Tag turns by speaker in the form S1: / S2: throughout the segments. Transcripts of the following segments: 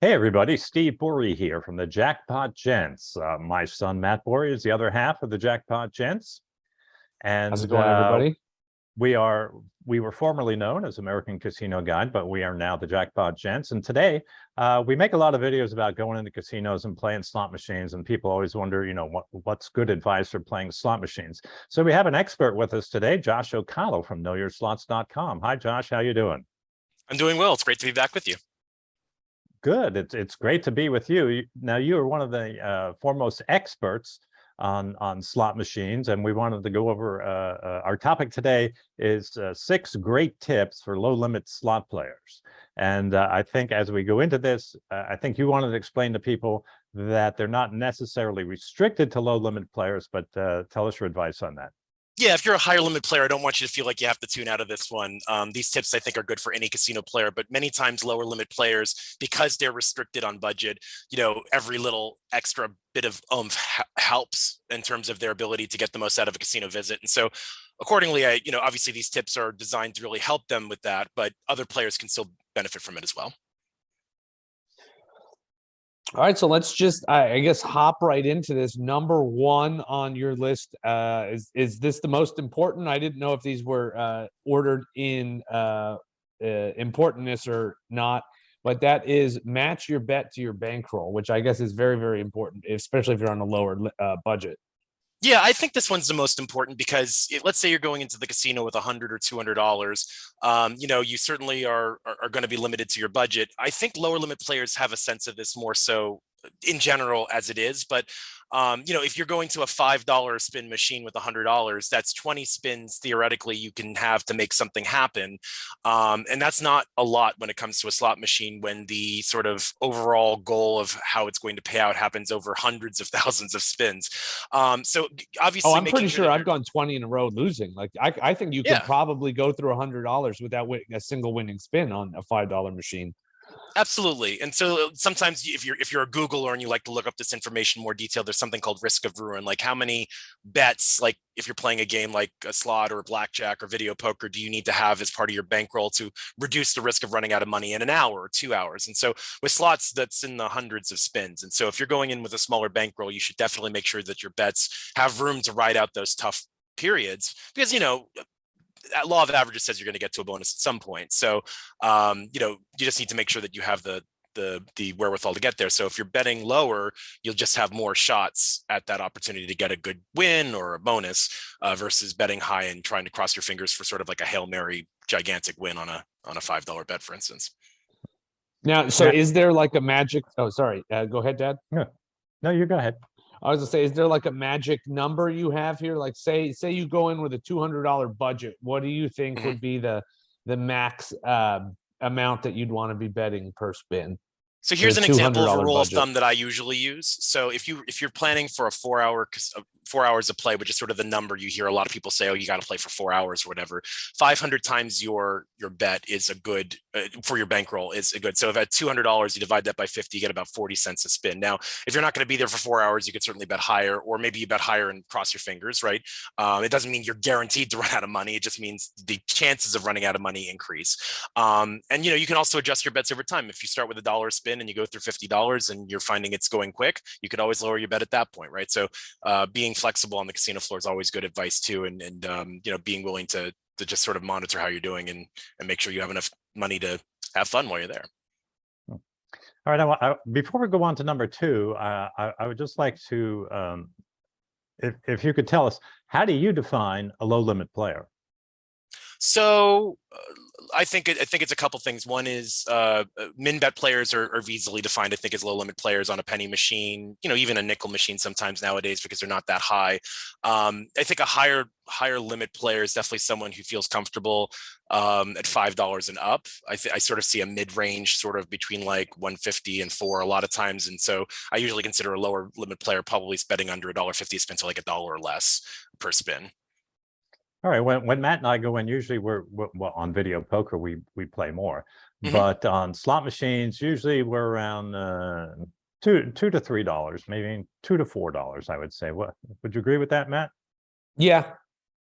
S1: Hey everybody, Steve Borey here from the Jackpot Gents. My son Matt Borey is the other half of the Jackpot Gents,
S2: How's it
S1: and
S2: going, everybody?
S1: we were formerly known as American Casino Guide, but we are now the Jackpot Gents. And today we make a lot of videos about going into casinos and playing slot machines, and people always wonder, what's good advice for playing slot machines. So we have an expert with us today, Josh O'Connell from KnowYourSlots.com. Hi, Josh. How you doing?
S3: I'm doing well. It's great to be back with you.
S1: Good. It's great to be with you. Now, you are one of the foremost experts on slot machines, and we wanted to go over our topic today is 6 great tips for low limit slot players. And I think as we go into this, I think you wanted to explain to people that they're not necessarily restricted to low limit players, but tell us your advice on that.
S3: Yeah, if you're a higher limit player, I don't want you to feel like you have to tune out of this one. These tips, I think, are good for any casino player, but many times lower limit players, because they're restricted on budget, every little extra bit of helps in terms of their ability to get the most out of a casino visit. And so accordingly, obviously these tips are designed to really help them with that, but other players can still benefit from it as well.
S2: All right, so let's just, I guess, hop right into this. Number one on your list, is this the most important? I didn't know if these were ordered in importantness or not, but that is match your bet to your bankroll, which I guess is very, very important, especially if you're on a lower budget.
S3: Yeah, I think this one's the most important because let's say you're going into the casino with $100 or $200. You certainly are going to be limited to your budget. I think lower limit players have a sense of this more so in general as it is, but if you're going to a $5 spin machine with $100, that's 20 spins theoretically you can have to make something happen. And that's not a lot when it comes to a slot machine when the sort of overall goal of how it's going to pay out happens over hundreds of thousands of spins. So obviously,
S2: I'm pretty sure I've gone 20 in a row losing. Like I think you could probably go through $100 without a single winning spin on a $5 machine.
S3: Absolutely. And so sometimes if you're a Googler and you like to look up this information more detailed, there's something called risk of ruin, like how many bets, like if you're playing a game like a slot or a blackjack or video poker, do you need to have as part of your bankroll to reduce the risk of running out of money in an hour or 2 hours? And so with slots, that's in the hundreds of spins. And so if you're going in with a smaller bankroll, you should definitely make sure that your bets have room to ride out those tough periods because, law of averages says you're going to get to a bonus at some point. So, you just need to make sure that you have the wherewithal to get there. So if you're betting lower, you'll just have more shots at that opportunity to get a good win or a bonus versus betting high and trying to cross your fingers for sort of like a Hail Mary gigantic win on a $5 bet, for instance.
S2: Now, so is there like a magic? Oh, sorry. Go ahead, Dad.
S1: No, you go ahead.
S2: I was gonna say, is there like a magic number you have here? Like say you go in with a $200 budget. What do you think would be the max amount that you'd want to be betting per spin?
S3: So here's an example of a rule of thumb that I usually use. So if you're planning for a 4 hours of play, which is sort of the number you hear a lot of people say, oh, you got to play for 4 hours or whatever, 500 times your bet is a good for your bankroll is a good. So if at $200, you divide that by 50, you get about 40 cents a spin. Now, if you're not going to be there for 4 hours, you could certainly bet higher, or maybe you bet higher and cross your fingers, right? It doesn't mean you're guaranteed to run out of money. It just means the chances of running out of money increase. And you can also adjust your bets over time. If you start with $1 spin and you go through $50 and you're finding it's going quick, you could always lower your bet at that point, right? So being flexible on the casino floor is always good advice too, and being willing to just sort of monitor how you're doing and make sure you have enough money to have fun while you're there.
S1: All right, before we go on to number 2, I would just like to, if you could tell us, how do you define a low limit player?
S3: So I think it's a couple things. One is min bet players are easily defined, I think, as low limit players on a penny machine, even a nickel machine sometimes nowadays because they're not that high. I think a higher limit player is definitely someone who feels comfortable at $5 and up. I sort of see a mid-range sort of between like 150 and 4 a lot of times. And so I usually consider a lower limit player probably betting under $1.50 a spin to like $1 or less per spin.
S1: All right. When Matt and I go in, usually we're well, on video poker we play more, but on slot machines usually we're around $2 to $3, maybe $2 to $4. I would say. What would you agree with that, Matt?
S2: Yeah,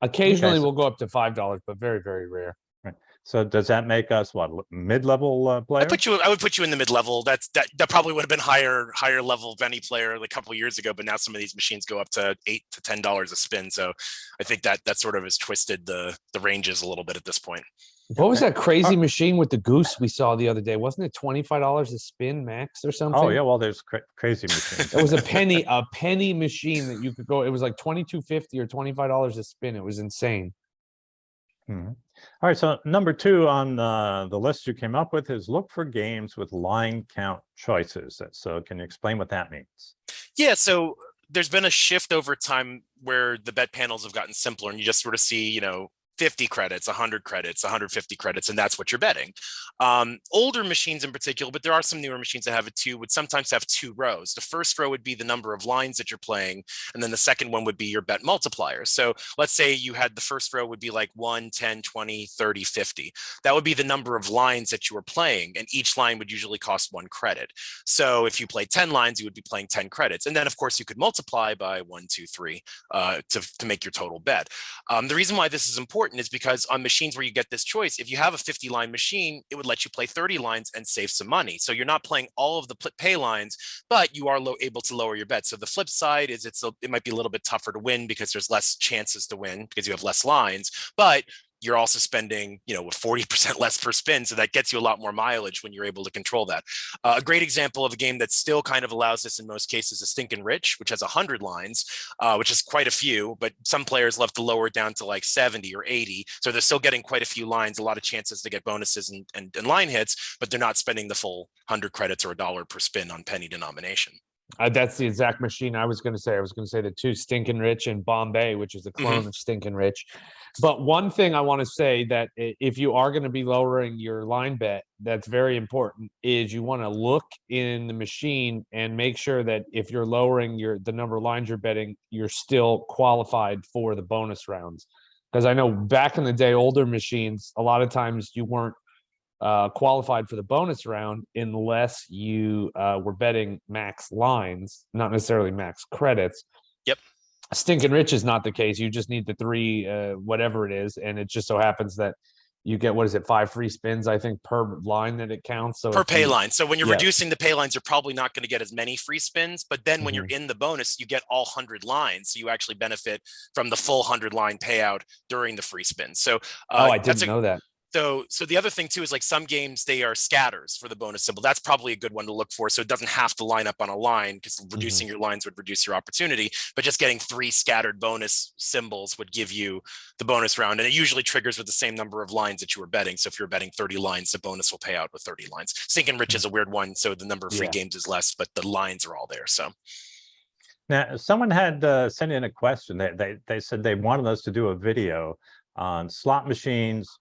S2: occasionally we'll go up to $5, but very, very rare.
S1: Right. So does that make us what, mid-level
S3: I
S1: players?
S3: would put you in the mid-level. That probably would have been higher level of any player like a couple of years ago, but now some of these machines go up to $8 to $10 a spin. So I think that sort of has twisted the ranges a little bit at this point.
S2: What was
S1: Okay.
S2: that crazy machine with the goose we saw the other day? Wasn't it $25 a spin max or something?
S1: Oh yeah, well there's crazy machines.
S2: It was a penny machine that you could go. It was like $22.50 or $25 a spin. It was insane.
S1: Mhm. All right, so number 2 on the list you came up with is look for games with line count choices. So can you explain what that means?
S3: Yeah, so there's been a shift over time where the bet panels have gotten simpler, and you just sort of see, 50 credits, 100 credits, 150 credits, and that's what you're betting. Older machines in particular, but there are some newer machines that have it too, would sometimes have 2 rows. The first row would be the number of lines that you're playing, and then the second one would be your bet multiplier. So let's say you had the first row would be like 1, 10, 20, 30, 50. That would be the number of lines that you were playing, and each line would usually cost 1 credit. So if you played 10 lines, you would be playing 10 credits. And then, of course, you could multiply by 1, 2, 3 to make your total bet. The reason why this is important is because on machines where you get this choice, if you have a 50-line machine, it would let you play 30 lines and save some money. So you're not playing all of the pay lines, but you are able to lower your bet. So the flip side is it might be a little bit tougher to win because there's less chances to win because you have less lines, but you're also spending, 40% less per spin. So that gets you a lot more mileage when you're able to control that. A great example of a game that still kind of allows this in most cases is Stinkin' Rich, which has 100 lines, which is quite a few, but some players love to lower it down to like 70 or 80. So they're still getting quite a few lines, a lot of chances to get bonuses and line hits, but they're not spending the full 100 credits or $1 per spin on penny denomination.
S2: That's the exact machine I was going to say. I was going to say the 2 Stinkin' Rich and Bombay, which is a clone of Stinkin' Rich. But one thing I want to say that if you are going to be lowering your line bet, that's very important, is you want to look in the machine and make sure that if you're lowering the number of lines you're betting, you're still qualified for the bonus rounds. Because I know back in the day, older machines, a lot of times you weren't qualified for the bonus round unless you were betting max lines, not necessarily max credits.
S3: Yep.
S2: Stinkin' Rich is not the case. You just need the 3, whatever it is, and it just so happens that you get 5 free spins, I think, per line that it counts. So
S3: per pay line. So when you're reducing the pay lines, you're probably not going to get as many free spins. But then when you're in the bonus, you get all 100 lines. So you actually benefit from the full 100 line payout during the free spins. So
S2: I didn't know that.
S3: So the other thing too is like some games, they are scatters for the bonus symbol. That's probably a good one to look for. So it doesn't have to line up on a line because reducing your lines would reduce your opportunity, but just getting 3 scattered bonus symbols would give you the bonus round. And it usually triggers with the same number of lines that you were betting. So if you're betting 30 lines, the bonus will pay out with 30 lines. Stinkin' Rich is a weird one. So the number of free games is less, but the lines are all there. So.
S1: Now, someone had sent in a question. They said they wanted us to do a video on slot machines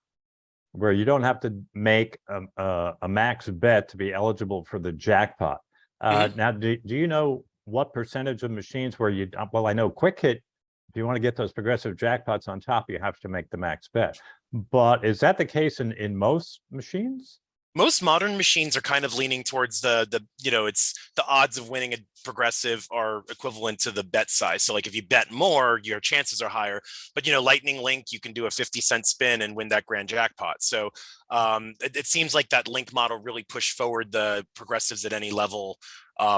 S1: where you don't have to make a max bet to be eligible for the jackpot. Now, do you know what percentage of machines where you, well, I know Quick Hit, if you want to get those progressive jackpots on top, you have to make the max bet. But is that the case in most machines?
S3: Most modern machines are kind of leaning towards it's the odds of winning a progressive are equivalent to the bet size. So like if you bet more, your chances are higher, but Lightning Link, you can do a 50-cent spin and win that grand jackpot. So it seems like that Link model really pushed forward the progressives at any level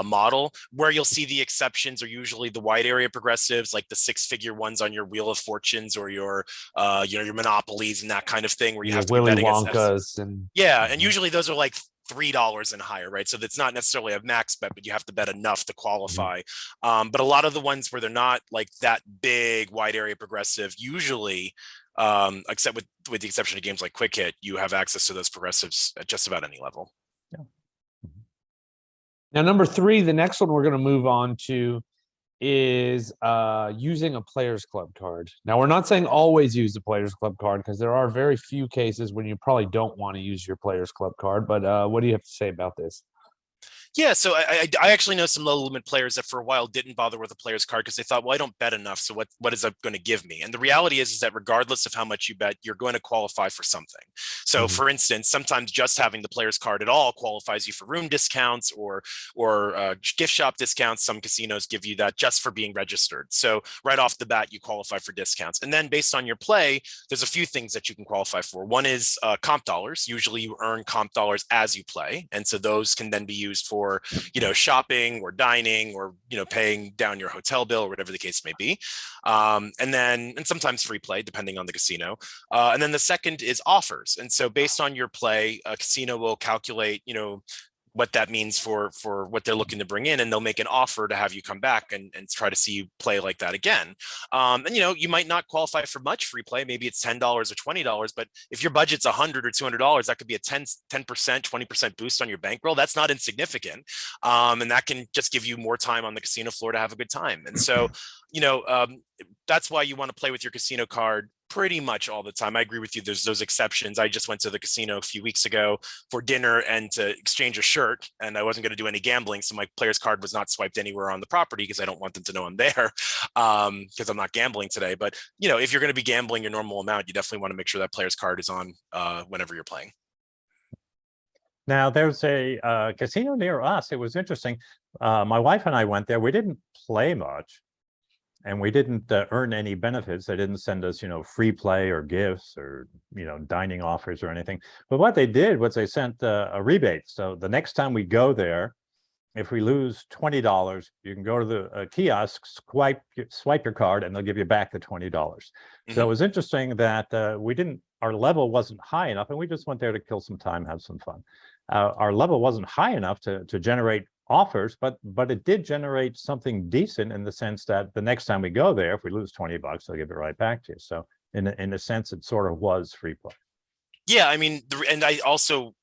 S3: model. Where you'll see the exceptions are usually the wide area progressives, like the 6-figure ones on your Wheel of Fortunes or your your Monopolies and that kind of thing, where you have to
S2: Willy
S3: be betting
S2: Wonkas
S3: and usually those are like $3 and higher, right? So that's not necessarily a max bet, but you have to bet enough to qualify. But a lot of the ones where they're not like that big wide area progressive, usually, except with the exception of games like Quick Hit, you have access to those progressives at just about any level.
S1: Yeah.
S2: Now, number 3, the next one we're going to move on to is using a Players Club card. Now, we're not saying always use the Players Club card because there are very few cases when you probably don't want to use your Players Club card. But what do you have to say about this?
S3: Yeah, so I actually know some low limit players that for a while didn't bother with a player's card because they thought, well, I don't bet enough, so what is that going to give me? And the reality is that regardless of how much you bet, you're going to qualify for something. So,
S1: Mhm.
S3: for instance, sometimes just having the player's card at all qualifies you for room discounts or gift shop discounts. Some casinos give you that just for being registered. So right off the bat, you qualify for discounts. And then based on your play, there's a few things that you can qualify for. One is comp dollars. Usually, you earn comp dollars as you play, and so those can then be used for shopping or dining or paying down your hotel bill or whatever the case may be, and sometimes free play depending on the casino, and then the second is offers. And so based on your play, a casino will calculate what that means for what they're looking to bring in, and they'll make an offer to have you come back and try to see you play like that again. And you might not qualify for much free play. Maybe it's $10 or $20, but if your budget's $100 or $200, that could be a 10%, 20% boost on your bankroll. That's not insignificant, and that can just give you more time on the casino floor to have a good time. And so that's why you want to play with your casino card pretty much all the time. I agree with you. There's those exceptions. I just went to the casino a few weeks ago for dinner and to exchange a shirt, and I wasn't going to do any gambling. So my player's card was not swiped anywhere on the property because I don't want them to know I'm there, because I'm not gambling today. But if you're going to be gambling your normal amount, you definitely want to make sure that player's card is on whenever you're playing.
S1: Now, there's a casino near us. It was interesting. My wife and I went there. We didn't play much, and we didn't earn any benefits. They didn't send us, free play or gifts or, dining offers or anything. But what they did was they sent a rebate. So the next time we go there, if we lose $20, you can go to the kiosk, swipe your card, and they'll give you back the $20. So it was interesting that our level wasn't high enough, and we just went there to kill some time, have some fun. Our level wasn't high enough to generate offers, but it did generate something decent in the sense that the next time we go there, if we lose $20, they'll give it right back to you. So in a sense, it sort of was free play.
S3: Yeah, I mean, and I also,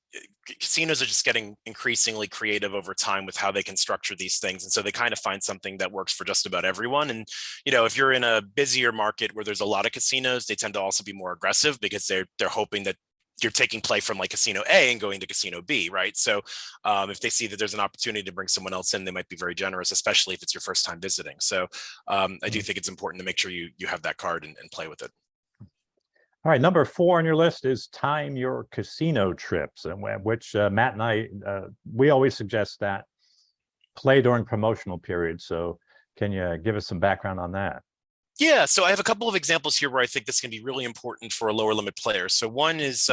S3: casinos are just getting increasingly creative over time with how they can structure these things, and so they kind of find something that works for just about everyone. And if you're in a busier market where there's a lot of casinos, they tend to also be more aggressive because they're hoping that you're taking play from like casino A and going to casino B, right? So if they see that there's an opportunity to bring someone else in, they might be very generous, especially if it's your first time visiting. So I do think it's important to make sure you have that card and play with it.
S1: All right, number 4 on your list is time your casino trips, and which Matt and I, we always suggest that play during promotional periods. So can you give us some background on that?
S3: Yeah, so I have a couple of examples here where I think this can be really important for a lower limit player. So one is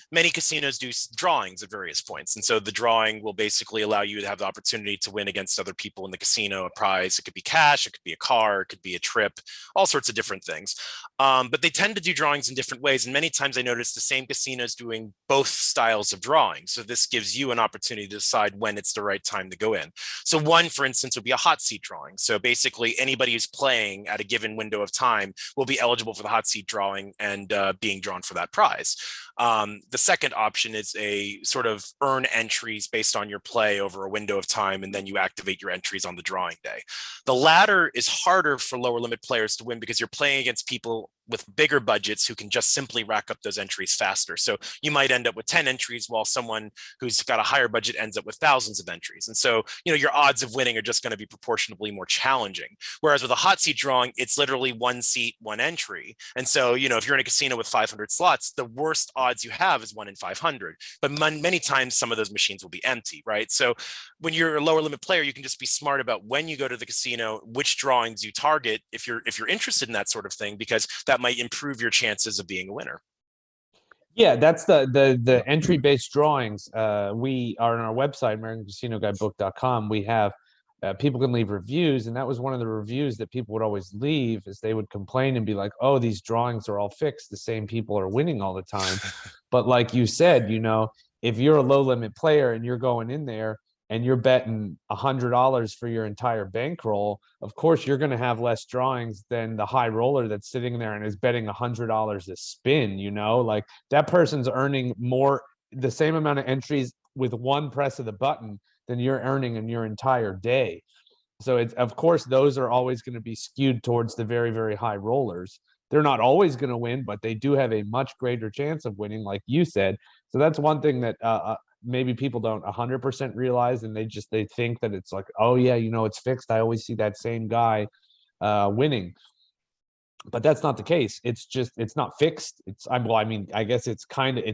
S3: many casinos do drawings at various points. And so the drawing will basically allow you to have the opportunity to win against other people in the casino, a prize. It could be cash, it could be a car, it could be a trip, all sorts of different things. But they tend to do drawings in different ways. And many times I notice the same casinos doing both styles of drawing. So this gives you an opportunity to decide when it's the right time to go in. So one, for instance, would be a hot seat drawing. So basically anybody who's playing at a given window of time will be eligible for the hot seat drawing and being drawn for that prize. The second option is a sort of earn entries based on your play over a window of time, and then you activate your entries on the drawing day. The latter is harder for lower limit players to win because you're playing against people with bigger budgets who can just simply rack up those entries faster. So you might end up with 10 entries while someone who's got a higher budget ends up with thousands of entries. And so, your odds of winning are just going to be proportionally more challenging. Whereas with a hot seat drawing, it's literally one seat, one entry. And so, if you're in a casino with 500 slots, the worst odds you have is 1 in 500. But many times some of those machines will be empty, right? So when you're a lower limit player, you can just be smart about when you go to the casino, which drawings you target if you're interested in that sort of thing, because that might improve your chances of being a winner.
S2: Yeah, that's the entry-based drawings. We are on our website, AmericanCasinoGuidebook.com. We have people can leave reviews, and that was one of the reviews that people would always leave, is they would complain and be like, "Oh, these drawings are all fixed. The same people are winning all the time." But like you said, if you're a low-limit player and you're going in there and you're betting $100 for your entire bankroll, of course you're going to have less drawings than the high roller that's sitting there and is betting $100 a spin. Like that person's earning the same amount of entries with one press of the button than you're earning in your entire day. So it's, of course, those are always going to be skewed towards the very, very high rollers. They're not always going to win, but they do have a much greater chance of winning, like you said. So that's one thing that maybe people don't 100% realize, and they think that it's like, oh yeah, it's fixed. I always see that same guy winning. But that's not the case. It's not fixed. I guess it's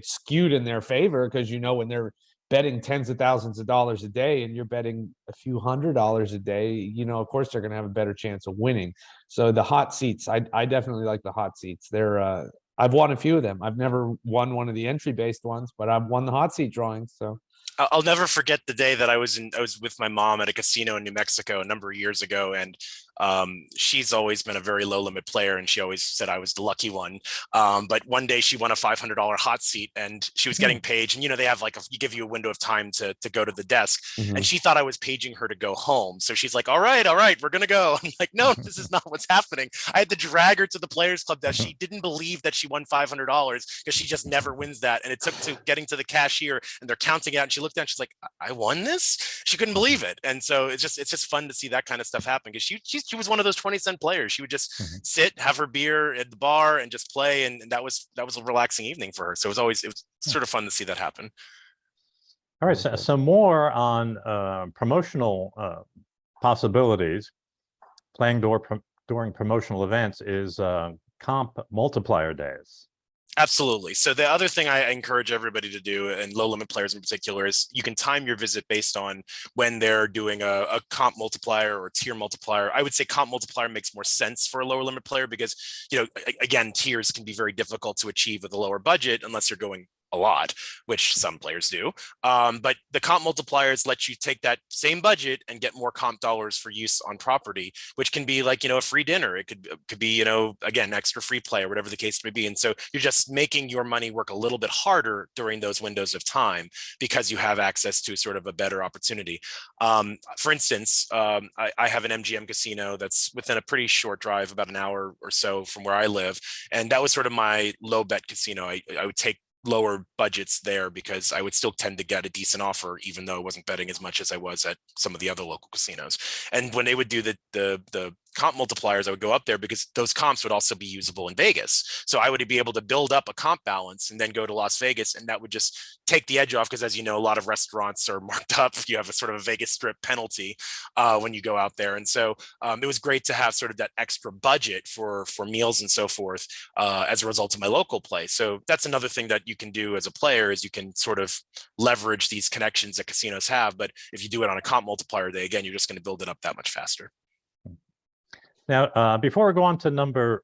S2: skewed in their favor, because when they're betting tens of thousands of dollars a day and you're betting a few $100s a day, of course they're going to have a better chance of winning. So the hot seats, I definitely like the hot seats. I've won a few of them. I've never won one of the entry based ones, but I've won the hot seat drawings. So
S3: I'll never forget the day that I was with my mom at a casino in New Mexico a number of years ago, and she's always been a very low limit player, and she always said I was the lucky one. But one day she won a $500 hot seat, and she was getting paged, and they have you give you a window of time to go to the desk, and she thought I was paging her to go home. So she's like, all right, we're gonna go. I'm like, no, this is not what's happening. I had to drag her to the Players Club desk. She didn't believe that she won $500 because she just never wins that. And it took to getting to the cashier, and they're counting it out, and she looked down, she's like, I won this? She couldn't believe it. And so it's just fun to see that kind of stuff happen, because she was one of those 20-cent players. She would just sit, have her beer at the bar, and just play, and that was a relaxing evening for her. So it was sort of fun to see that happen.
S1: All right, so more on promotional possibilities. Playing during promotional events is comp multiplier days.
S3: Absolutely. So the other thing I encourage everybody to do, and low limit players in particular, is you can time your visit based on when they're doing a comp multiplier or tier multiplier. I would say comp multiplier makes more sense for a lower limit player because, again, tiers can be very difficult to achieve with a lower budget unless you're going a lot, which some players do. But the comp multipliers let you take that same budget and get more comp dollars for use on property, which can be like, a free dinner. It could be, again, extra free play or whatever the case may be. And so you're just making your money work a little bit harder during those windows of time because you have access to sort of a better opportunity. For instance, I have an MGM casino that's within a pretty short drive, about an hour or so from where I live. And that was sort of my low bet casino. I would take lower budgets there because I would still tend to get a decent offer, even though I wasn't betting as much as I was at some of the other local casinos. And when they would do the comp multipliers, I would go up there because those comps would also be usable in Vegas. So I would be able to build up a comp balance and then go to Las Vegas, and that would just take the edge off because, as you know, a lot of restaurants are marked up. You have a sort of a Vegas Strip penalty when you go out there. And so it was great to have sort of that extra budget for meals and so forth as a result of my local play. So that's another thing that you can do as a player, is you can sort of leverage these connections that casinos have. But if you do it on a comp multiplier day, again, you're just going to build it up that much faster.
S1: Now, before we go on to number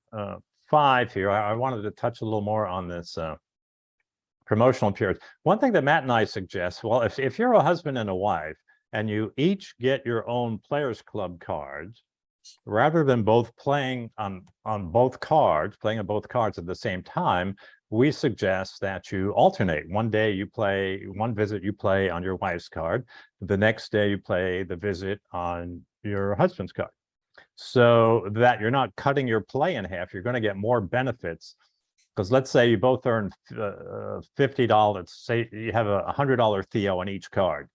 S1: 5 here, I wanted to touch a little more on this promotional period. One thing that Matt and I suggest, well, if you're a husband and a wife and you each get your own Players Club cards, rather than both playing on both cards, playing on both cards at the same time, we suggest that you alternate. One day you play one visit, you play on your wife's card. The next day you play the visit on your husband's card, so that you're not cutting your play in half. You're going to get more benefits, because let's say you both earn $50. Say you have a $100 Theo on each card.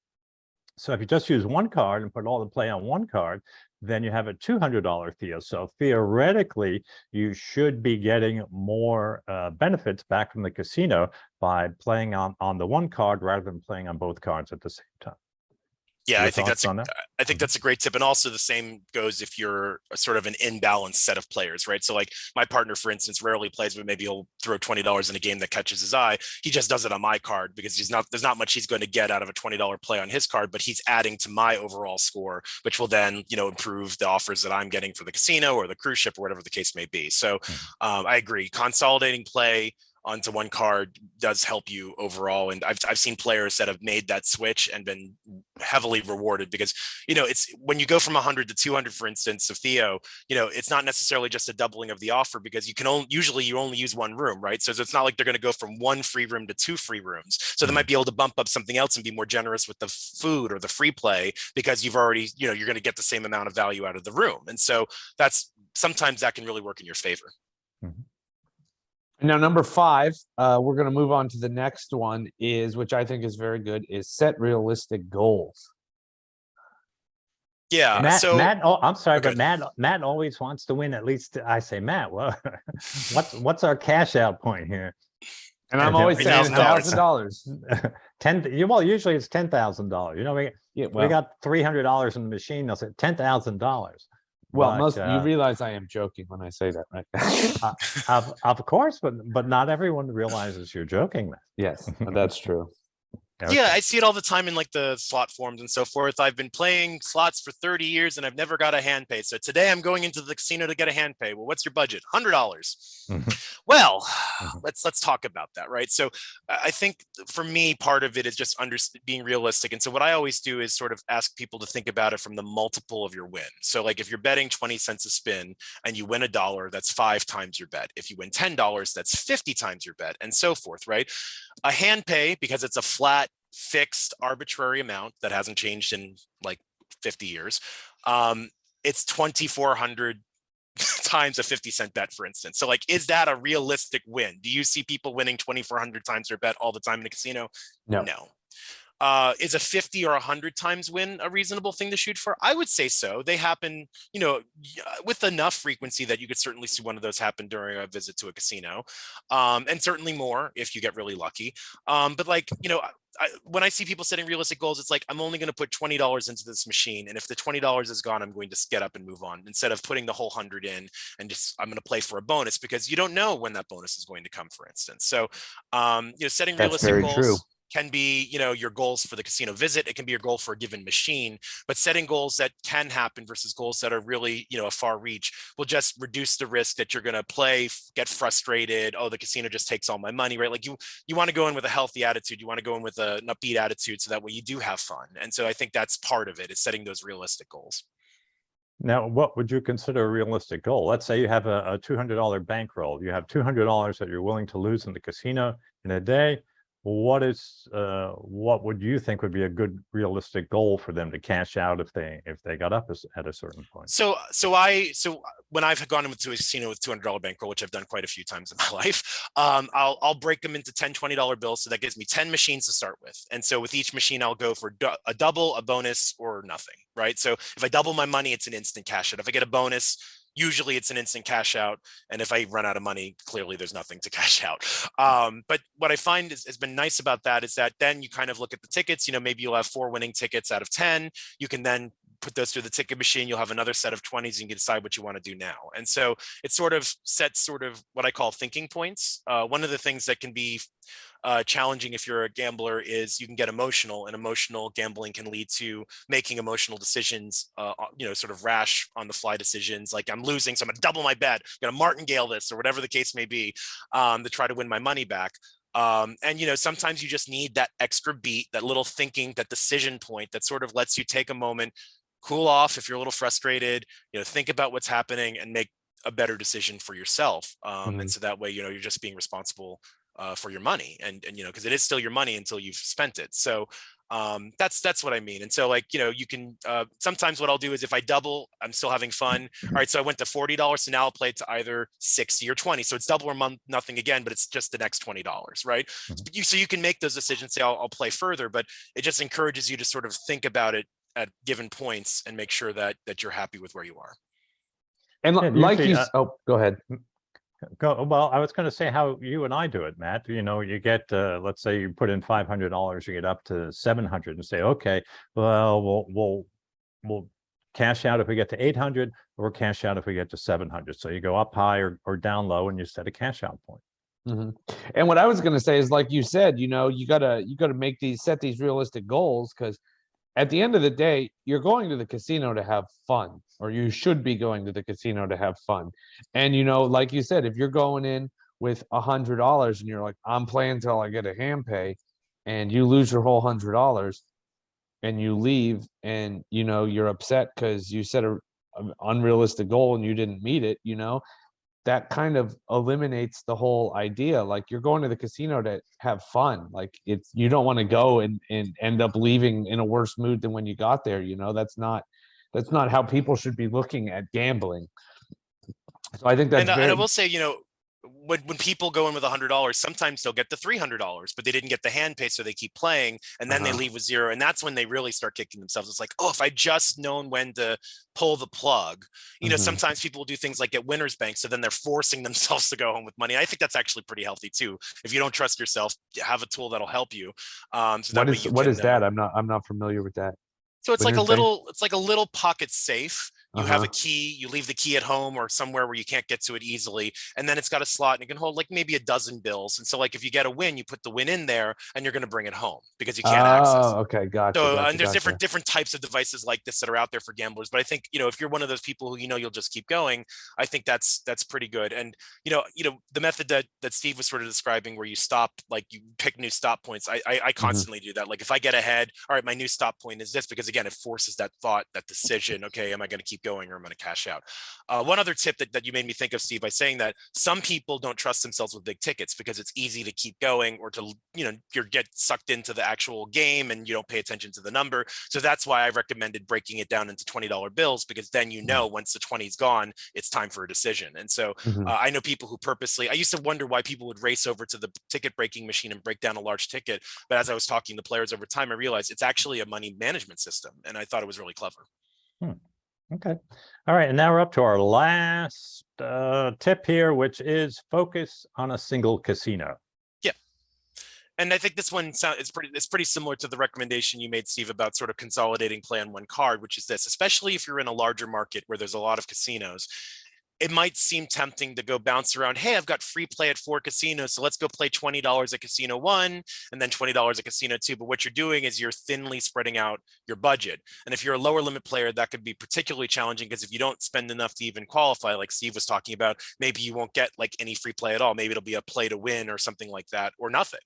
S1: So if you just use one card and put all the play on one card, then you have a $200 Theo. So theoretically, you should be getting more benefits back from the casino by playing on the one card rather than playing on both cards at the same time.
S3: Yeah,
S1: Your
S3: I think that's a great tip. And also the same goes if you're a sort of an imbalanced set of players, right? So like my partner, for instance, rarely plays, but maybe he'll throw $20 in a game that catches his eye. He just does it on my card because there's not much he's going to get out of a $20 play on his card, but he's adding to my overall score, which will then, improve the offers that I'm getting for the casino or the cruise ship or whatever the case may be. So I agree. Consolidating play onto one card does help you overall. And I've seen players that have made that switch and been heavily rewarded because, it's when you go from 100 to 200, for instance, of Theo, it's not necessarily just a doubling of the offer because usually you only use one room, right? So it's not like they're going to go from one free room to 2 free rooms. So they might be able to bump up something else and be more generous with the food or the free play because you've already, you're going to get the same amount of value out of the room. And so sometimes that can really work in your favor.
S1: Mm-hmm.
S2: Now, number 5, we're going to move on to the next one, which I think is very good, is set realistic goals.
S3: Yeah.
S1: Matt, I'm sorry,
S3: okay.
S1: but Matt always wants to win. At least I say, Matt, well, what's our cash out point here?
S2: And I'm always saying
S3: $1,000.
S2: $1,000.
S1: Well, usually it's $10,000. You know,
S2: Yeah,
S1: we
S2: well,
S1: got $300 in the machine. They'll say $10,000.
S2: well,
S1: But,
S2: most you realize I am joking when I say that, right?
S1: of course, but not everyone realizes you're joking. Then.
S2: Yes, that's true.
S3: Yeah,
S1: Okay.
S3: I see it all the time in like the slot forums and so forth. I've been playing slots for 30 years and I've never got a hand pay. So today I'm going into the casino to get a hand pay. Well, what's your budget? $100. Well, let's talk about that, right? So I think for me, part of it is just being realistic. And so what I always do is sort of ask people to think about it from the multiple of your win. So like if you're betting 20 cents a spin and you win $1, that's 5 times your bet. If you win $10, that's 50 times your bet, and so forth, right? A hand pay, because it's a flat, fixed, arbitrary amount that hasn't changed in like 50 years, it's 2,400 times a 50-cent bet, for instance. So like, is that a realistic win? Do you see people winning 2,400 times their bet all the time in a casino?
S2: No.
S3: Is a 50 or 100 times win a reasonable thing to shoot for? I would say so. They happen, you know, with enough frequency that you could certainly see one of those happen during a visit to a casino, and certainly more if you get really lucky. But like, you know, when I see people setting realistic goals, it's like, I'm only going to put $20 into this machine, and if the $20 is gone, I'm going to get up and move on, instead of putting the whole 100 in and just I'm going to play for a bonus, because you don't know when that bonus is going to come, for instance. So, you know, setting realistic goals. True. Can be, you know, your goals for the casino visit. It can be your goal for a given machine, but setting goals that can happen versus goals that are really, you know, a far reach will just reduce the risk that you're going to play, get frustrated. Oh, the casino just takes all my money, right? Like you want to go in with a healthy attitude. You want to go in with an upbeat attitude, so that way you do have fun. And so I think that's part of it, is setting those realistic goals.
S1: Now, what would you consider a realistic goal? Let's say you have a $200 bankroll. You have $200 that you're willing to lose in the casino in a day. What would you think would be a good realistic goal for them to cash out if they got up at a certain point?
S3: So when I've gone into a casino with $200 bankroll, which I've done quite a few times in my life, I'll break them into $10, $20 bills. So that gives me 10 machines to start with. And so with each machine, I'll go for a double, a bonus, or nothing, right? So if I double my money, it's an instant cash out. If I get a bonus, usually it's an instant cash out. And if I run out of money, clearly there's nothing to cash out. But what I find has been nice about that is that then you kind of look at the tickets, you know, maybe you'll have 4 winning tickets out of 10. You can then put those through the ticket machine. You'll have another set of 20s, and you can decide what you want to do now. And so it sort of sets sort of what I call thinking points. One of the things that can be challenging if you're a gambler is you can get emotional, and emotional gambling can lead to making emotional decisions, you know, sort of rash on the fly decisions. Like, I'm losing, so I'm gonna double my bet, I'm gonna martingale this, or whatever the case may be, to try to win my money back. And, you know, sometimes you just need that extra beat, that little thinking, that decision point that sort of lets you take a moment, cool off if you're a little frustrated, you know, think about what's happening and make a better decision for yourself. And so that way, you know, you're just being responsible for your money, and you know, because it is still your money until you've spent it. So that's what I mean. And so, like, you know, you can sometimes what I'll do is, if I double, I'm still having fun. All right, so I went to $40, so now I'll play it to either 60 or 20, so it's double or nothing again, but it's just the next $20, right? So you can make those decisions, say I'll play further, but it just encourages you to sort of think about it at given points and make sure that you're happy with where you are.
S2: And like you, go ahead.
S1: Well, I was going to say how you and I do it, Matt. You know, you get, let's say you put in $500, you get up to 700, and say, okay, well, we'll cash out if we get to 800, or cash out if we get to 700. So you go up high or down low, and you set a cash out point.
S2: And what I was going to say is, like you said, you know, you gotta set these realistic goals, because at the end of the day, you're going to the casino to have fun, or you should be going to the casino to have fun. And, you know, like you said, if you're going in with $100 and you're like, I'm playing till I get a hand pay, and you lose your whole $100 and you leave, and, you know, you're upset because you set an unrealistic goal and you didn't meet it, you know, that kind of eliminates the whole idea. Like, you're going to the casino to have fun. Like, you don't want to go and end up leaving in a worse mood than when you got there. You know, that's not how people should be looking at gambling. So I think that's
S3: and I will say, you know, when people go in with $100, sometimes they'll get the $300, but they didn't get the hand pay, so they keep playing, and then they leave with zero, and that's when they really start kicking themselves. It's like, oh, if I just known when to pull the plug. You know, sometimes people will do things like get winner's bank, so then they're forcing themselves to go home with money. I think that's actually pretty healthy too. If you don't trust yourself, have a tool that'll help you. So that way you
S2: What
S3: can,
S2: is that? I'm not familiar with that.
S3: so it's like a
S2: Winner's bank?
S3: little pocket safe. You have a
S2: Uh-huh.
S3: key, you leave the key at home or somewhere where you can't get to it easily. And then it's got a slot and it can hold like maybe a dozen bills. And so like if you get a win, you put the win in there and you're going to bring it home because you can't access
S2: Oh,
S3: it.
S2: okay. Gotcha.
S3: So,
S2: Gotcha.
S3: and there's
S2: Gotcha.
S3: different types of devices like this that are out there for gamblers. But I think, you know, if you're one of those people who, you know, you'll just keep going, I think that's pretty good. And, you know, the method that Steve was sort of describing where you stop, like you pick new stop points. I constantly do that. Like if I get ahead, all right, my new stop point is this, because again, it forces that thought, that decision. Okay, am I going to keep going or am I going to cash out? One other tip that you made me think of, Steve, by saying that some people don't trust themselves with big tickets because it's easy to keep going or to, you know, you get sucked into the actual game and you don't pay attention to the number. So that's why I recommended breaking it down into $20 bills, because then you know once the 20 is gone, it's time for a decision. And so I know people who purposely, I used to wonder why people would race over to the ticket breaking machine and break down a large ticket. But as I was talking to players over time, I realized it's actually a money management system. And I thought it was really clever.
S1: Okay. All right. And now we're up to our last tip here, which is focus on a single casino.
S3: Yeah. And I think this one is pretty similar to the recommendation you made, Steve, about sort of consolidating play on one card, which is this, especially if you're in a larger market where there's a lot of casinos. It might seem tempting to go bounce around. Hey, I've got free play at 4 casinos, so let's go play $20 at casino 1 and then $20 at casino 2. But what you're doing is you're thinly spreading out your budget. And if you're a lower limit player, that could be particularly challenging, because if you don't spend enough to even qualify, like Steve was talking about, maybe you won't get like any free play at all. Maybe it'll be a play to win or something like that, or nothing.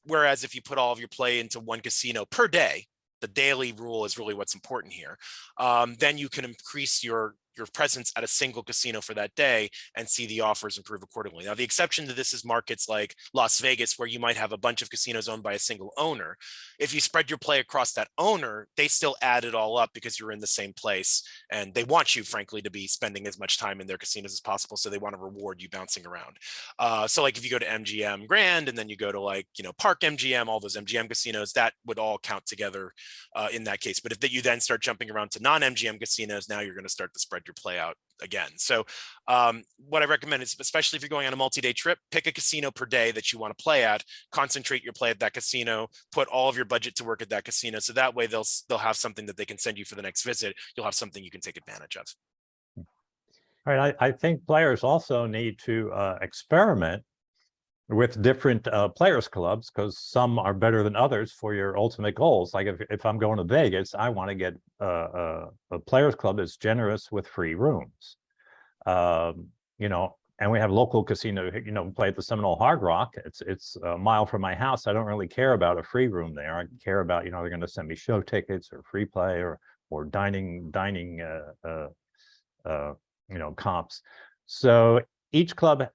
S3: Whereas if you put all of your play into one casino per day, the daily rule is really what's important here. Then you can increase your presence at a single casino for that day and see the offers improve accordingly. Now, the exception to this is markets like Las Vegas, where you might have a bunch of casinos owned by a single owner. If you spread your play across that owner, they still add it all up because you're in the same place, and they want you, frankly, to be spending as much time in their casinos as possible. So they want to reward you bouncing around. So like if you go to MGM Grand and then you go to like, you know, Park MGM, all those MGM casinos, that would all count together in that case. But if you then start jumping around to non-MGM casinos, now you're going to start to spread your play out again. So what I recommend is, especially if you're going on a multi-day trip, pick a casino per day that you want to play at, concentrate your play at that casino, put all of your budget to work at that casino. So that way they'll have something that they can send you for the next visit. You'll have something you can take advantage of.
S1: All right. I think players also need to experiment with different players clubs, because some are better than others for your ultimate goals. Like if I'm going to Vegas, I want to get a players club that's generous with free rooms. You know, and we have local casino, you know, play at the Seminole Hard Rock. It's a mile from my house. I don't really care about a free room there. I care about, you know, they're going to send me show tickets or free play or dining you know, comps. So each club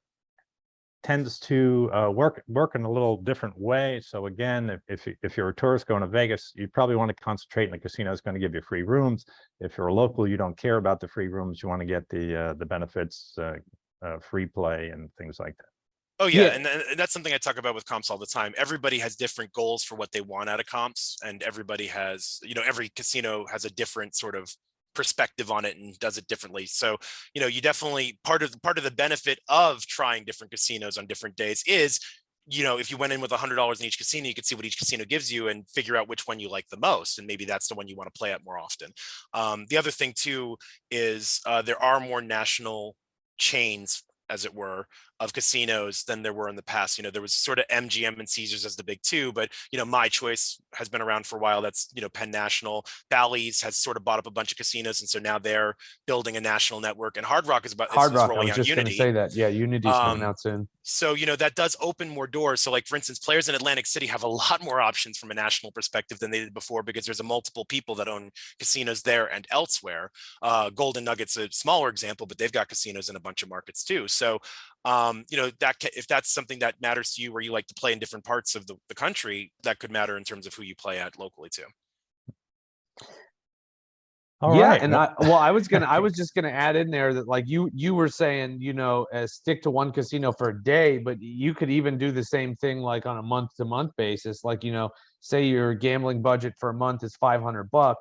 S1: tends to work in a little different way. So again, if you're a tourist going to Vegas, you probably want to concentrate in the casino that's going to give you free rooms. If you're a local, you don't care about the free rooms. You want to get the benefits, free play and things like that.
S3: Oh yeah, and that's something I talk about with comps all the time. Everybody has different goals for what they want out of comps, and everybody has, you know, every casino has a different sort of perspective on it and does it differently. So, you know, you definitely, part of the benefit of trying different casinos on different days is, you know, if you went in with $100 in each casino, you could see what each casino gives you and figure out which one you like the most, and maybe that's the one you want to play at more often. The other thing too is there are more national chains, as it were, of casinos than there were in the past. You know, there was sort of MGM and Caesars as the big two, but, you know, My Choice has been around for a while. That's, you know, Penn National. Bally's has sort of bought up a bunch of casinos, and so now they're building a national network. And Hard Rock is
S2: Hard Rock. I
S3: rolling
S2: was
S3: out
S2: just going to
S3: Unity.
S2: say that. Yeah, Unity's coming out soon.
S3: So, you know, that does open more doors. So like, for instance, players in Atlantic City have a lot more options from a national perspective than they did before, because there's a multiple people that own casinos there and elsewhere. Golden Nugget's a smaller example, but they've got casinos in a bunch of markets too. So, you know, if that's something that matters to you, where you like to play in different parts of the country, that could matter in terms of who you play at locally too.
S1: All
S2: Yeah,
S1: right.
S2: and I was just gonna add in there that like you were saying, stick to one casino for a day, but you could even do the same thing like on a month to month basis. Like, say your gambling budget for a month is $500,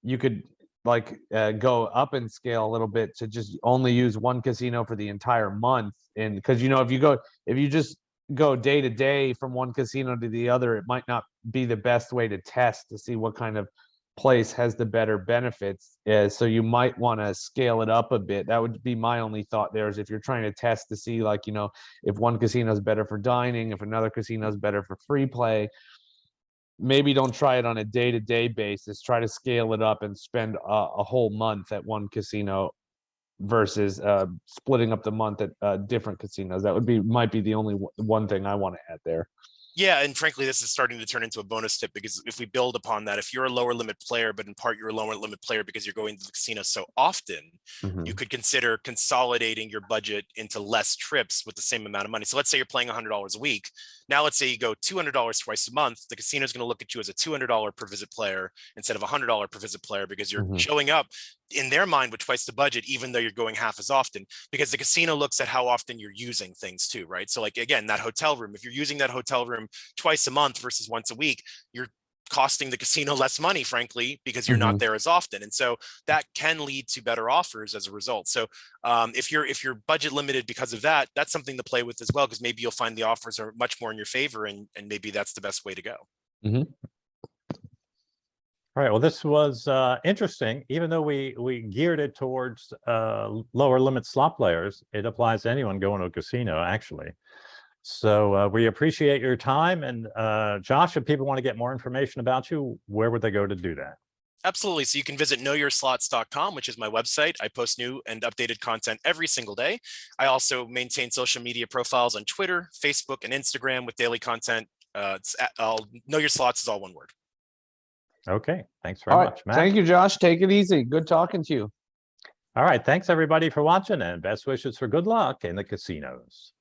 S2: you could like go up in scale a little bit to just only use one casino for the entire month. And because if you just go day to day from one casino to the other, it might not be the best way to test to see what kind of place has the better benefits. So you might want to scale it up a bit. That would be my only thought there, is if you're trying to test to see like, if one casino is better for dining, if another casino is better for free play, maybe don't try it on a day-to-day basis. Try to scale it up and spend a whole month at one casino versus splitting up the month at different casinos. That might be the only one thing I want to add there.
S3: Yeah, and frankly, this is starting to turn into a bonus tip, because if we build upon that, if you're a lower limit player, but in part you're a lower limit player because you're going to the casino so often, you could consider consolidating your budget into less trips with the same amount of money. So let's say you're playing $100 a week. Now let's say you go $200 twice a month. The casino is going to look at you as a $200 per visit player instead of $100 per visit player, because you're showing up in their mind with twice the budget, even though you're going half as often, because the casino looks at how often you're using things too, right? So like, again, that hotel room, if you're using that hotel room twice a month versus once a week, you're costing the casino less money, frankly, because you're not there as often. And so that can lead to better offers as a result. So if you're budget limited because of that, that's something to play with as well, because maybe you'll find the offers are much more in your favor, and maybe that's the best way to go.
S1: All right. Well, this was interesting. Even though we geared it towards lower limit slot players, it applies to anyone going to a casino, actually. So we appreciate your time. And Josh, if people want to get more information about you, where would they go to do that?
S3: Absolutely. So you can visit knowyourslots.com, which is my website. I post new and updated content every single day. I also maintain social media profiles on Twitter, Facebook, and Instagram with daily content. Know Your Slots is all one word.
S1: Okay. Thanks very much, Matt.
S2: Thank you, Josh. Take it easy. Good talking to you.
S1: All right. Thanks, everybody, for watching, and best wishes for good luck in the casinos.